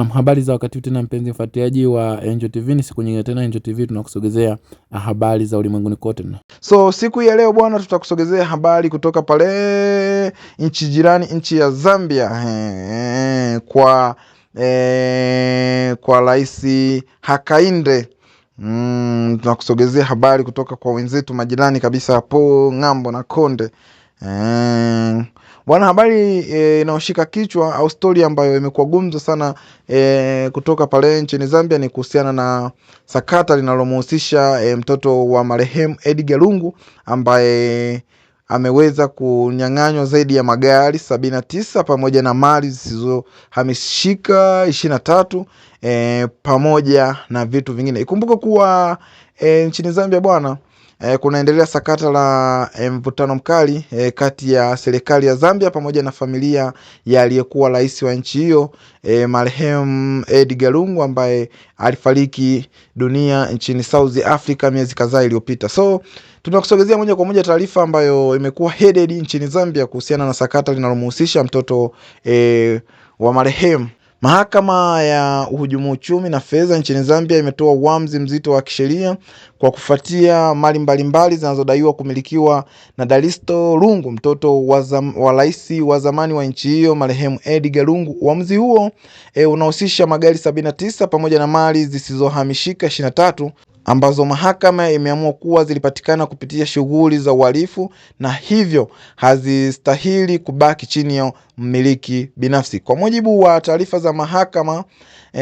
Na habari za wakati tena mpenzi mfuatiliaji wa Angel TV, ni siku nyingine tena Angel TV tunakusogezea habari za ulimwenguni kote. So siku ya leo bwana, tutakusogezea habari kutoka pale nchi jirani, nchi ya Zambia, kwa Rais Hakainde. Tunakusogezea habari kutoka kwa wenzetu majirani kabisa hapo ng'ambo na Konde. Bwana, habari inaoshika kichwa au story ambayo imekuwa gumzo sana kutoka pale nchini Zambia ni kuhusiana na sakata linalomhusisha mtoto wa marehemu Edgar Lungu ambaye ameweza kunyang'anywa zaidi ya magari 79 pamoja na mali zisizohamishika 23 pamoja na vitu vingine. Ikumbuke kuwa nchini Zambia bwana, kunaendelea sakata la mvutano mkali kati ya serikali ya Zambia pamoja na familia ya aliyekuwa rais wa nchi hiyo marehemu Edgar Lungu ambaye alifariki dunia nchini South Africa miezi kadhaa iliyopita. So tunakusogezea moja kwa moja taarifa ambayo imekuwa headed nchini Zambia kuhusiana na sakata linalomhusisha mtoto wa marehemu. Mahakama ya uhujumu uchumi na fedha nchini Zambia imetoa uamuzi mzito wa kisheria kwa kufuatia mali mbalimbali zinazodaiwa kumilikiwa na Dalisto Lungu, mtoto wa rais wa zamani wa nchi hiyo marehemu Edgar Lungu. Uamuzi huo unahusisha magari 79 pamoja na mali zisizohamishika 23 ambazo mahakama imeamua kuwa zilipatikana kupitia shughuli za uhalifu na hivyo hazistahili kubaki chini ya mmiliki binafsi. Kwa mujibu wa taarifa za mahakama,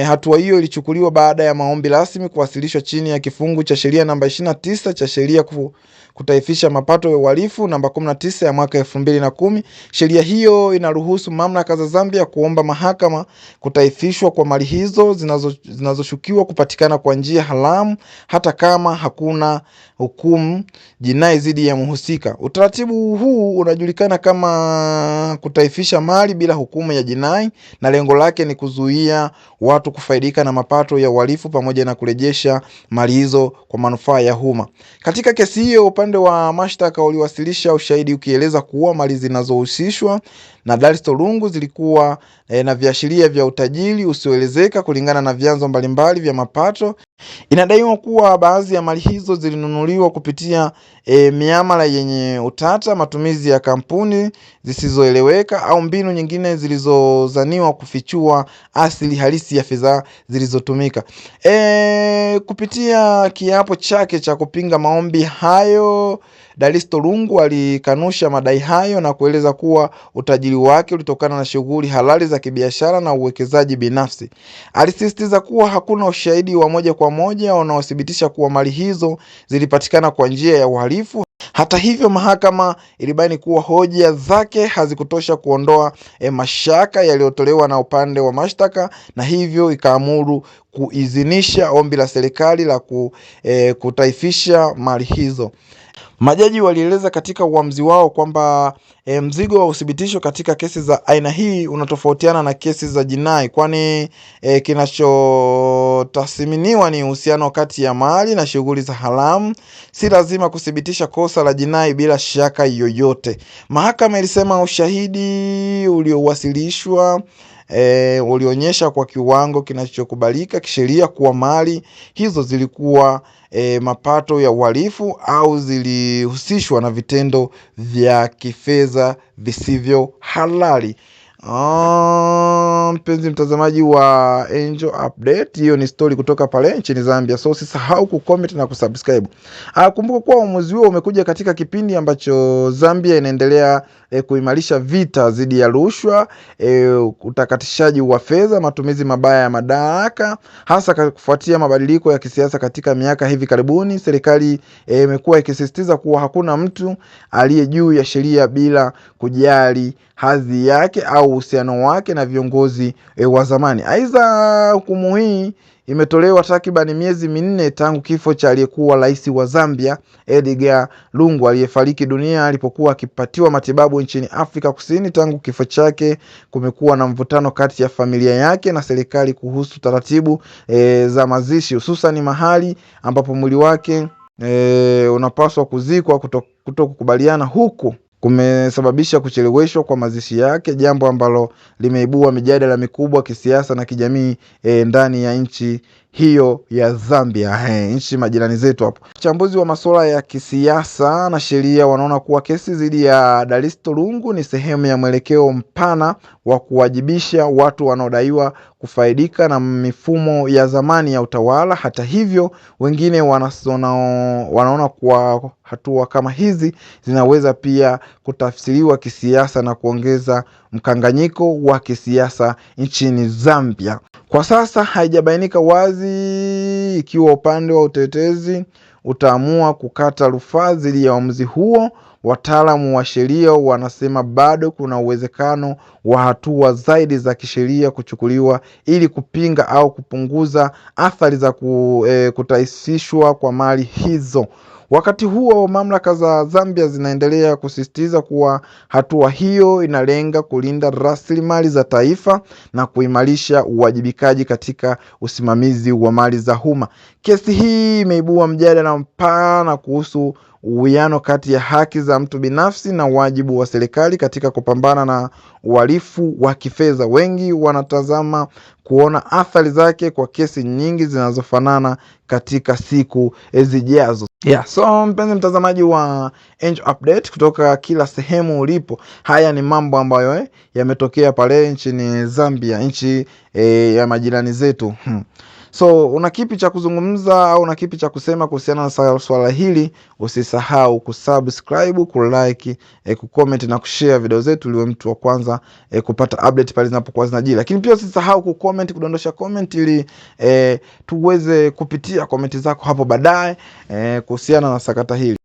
hatua hiyo ilichukuliwa baada ya maombi rasmi kuwasilishwa chini ya kifungu cha sheria namba 29 cha sheria kutaifisha mapato ya uhalifu namba 19 ya mwaka 2010. Sheria hiyo inaruhusu mamlaka za Zambia kuomba mahakama kutaifishwa kwa mali hizo zinazoshukiwa kupatikana kwa njia haramu hata kama hakuna hukumu jinai dhidi ya mhusika. Utaratibu huu unajulikana kama kutaifisha mali bila hukumu ya jinai na lengo lake ni kuzuia watu kufaidika na mapato ya uhalifu pamoja na kurejesha mali hizo kwa manufaa ya umma. Katika kesi hiyo, upande wa mashtaka uliwasilisha ushahidi ukieleza kuwa mali zinazohusishwa na Dalisto Lungu zilikuwa na viashiria vya utajiri usioelezeka kulingana na vyanzo mbalimbali vya mapato. Inadaiwa kuwa baadhi ya mali hizo zilinunuliwa kupitia miamala yenye utata, matumizi ya kampuni zisizoeleweka au mbinu nyingine zilizozaniwa kufichua asili halisi ya fedha zilizotumika. Kupitia kiapo chake cha kupinga maombi hayo, Dalisto Lungu alikanusha madai hayo na kueleza kuwa utajiri wake ulitokana na shughuli halali za kibiashara na uwekezaji binafsi. Alisisitiza kuwa hakuna ushahidi wa moja kwa moja unaothibitisha kuwa mali hizo zilipatikana kwa njia ya uhalifu. Hata hivyo, mahakama ilibaini kuwa hoja zake hazikutosha kuondoa mashaka yaliyotolewa na upande wa mashtaka na hivyo ikaamuru kuidhinisha ombi la serikali la kutaifisha mali hizo. Majaji walieleza katika uamuzi wao kwamba mzigo wa uthibitisho katika kesi za aina hii unatofautiana na kesi za jinai, kwani kinachotathminiwa ni uhusiano kati ya mali na shughuli za haramu. Si lazima kuthibitisha kosa la jinai bila shaka yoyote. Mahakama ilisema ushahidi uliowasilishwa ulionyesha kwa kiwango kinachokubalika kisheria kuwa mali hizo zilikuwa mapato ya uhalifu au zilihusishwa na vitendo vya kifedha visivyo halali. Mpenzi mtazamaji wa Angel Update, hiyo ni story kutoka pale nchini Zambia. So usisahau kucomment na kusubscribe. Kumbuka kuwa uamuzi huo umekuja katika kipindi ambacho Zambia inaendelea kuimarisha vita dhidi ya rushwa, utakatishaji wa fedha, matumizi mabaya ya madaraka, hasa kufuatia mabadiliko ya kisiasa katika miaka hivi karibuni. Serikali imekuwa ikisisitiza kuwa hakuna mtu aliye juu ya sheria bila kujali hadhi yake au uhusiano wake na viongozi wa zamani. Aidha, hukumu hii imetolewa takriban miezi 4 tangu kifo cha aliyekuwa rais wa Zambia Edgar Lungu aliyefariki dunia alipokuwa akipatiwa matibabu nchini Afrika Kusini. Tangu kifo chake kumekuwa na mvutano kati ya familia yake na serikali kuhusu taratibu za mazishi, hususan mahali ambapo mwili wake unapaswa kuzikwa kutokukubaliana, huku kumesababisha kucheleweshwa kwa mazishi yake, jambo ambalo limeibua mijadala mikubwa kisiasa na kijamii ndani ya nchi hiyo ya Zambia, nchi majirani zetu hapo. Wachambuzi wa masuala ya kisiasa na sheria wanaona kuwa kesi dhidi ya Dalisto Lungu ni sehemu ya mwelekeo mpana wa kuwajibisha watu wanaodaiwa kufaidika na mifumo ya zamani ya utawala. Hata hivyo, wengine wanaona kuwa hatua kama hizi zinaweza pia kutafsiriwa kisiasa na kuongeza mkanganyiko wa kisiasa nchini Zambia. Kwa sasa haijabainika wazi ikiwa upande wa utetezi utaamua kukata rufaa dhidi ya uamuzi huo. Wataalamu wa sheria wanasema bado kuna uwezekano wa hatua zaidi za kisheria kuchukuliwa ili kupinga au kupunguza athari za kutaifishwa kwa mali hizo. Wakati huo, mamlaka za Zambia zinaendelea kusisitiza kuwa hatua hiyo inalenga kulinda rasilimali za taifa na kuimarisha uwajibikaji katika usimamizi wa mali za umma. Kesi hii imeibua mjadala mpana kuhusu uwiano kati ya haki za mtu binafsi na wajibu wa serikali katika kupambana na uhalifu wa kifedha. Wengi wanatazama kuona athari zake kwa kesi nyingi zinazofanana katika siku zijazo. So mpenzi mtazamaji wa Angel Update kutoka kila sehemu ulipo, haya ni mambo ambayo yametokea pale nchini Zambia, nchi ya majirani zetu. So una kipi cha kuzungumza au una kipi cha kusema kuhusiana na swala hili? Usisahau kusubscribe, kulike, kucomment na kushare video zetu ili uwe mtu wa kwanza kupata update pale zinapokuwa zinajiri. Lakini pia usisahau kucomment, kudondosha comment ili tuweze kupitia comment zako hapo baadaye kuhusiana na sakata hili.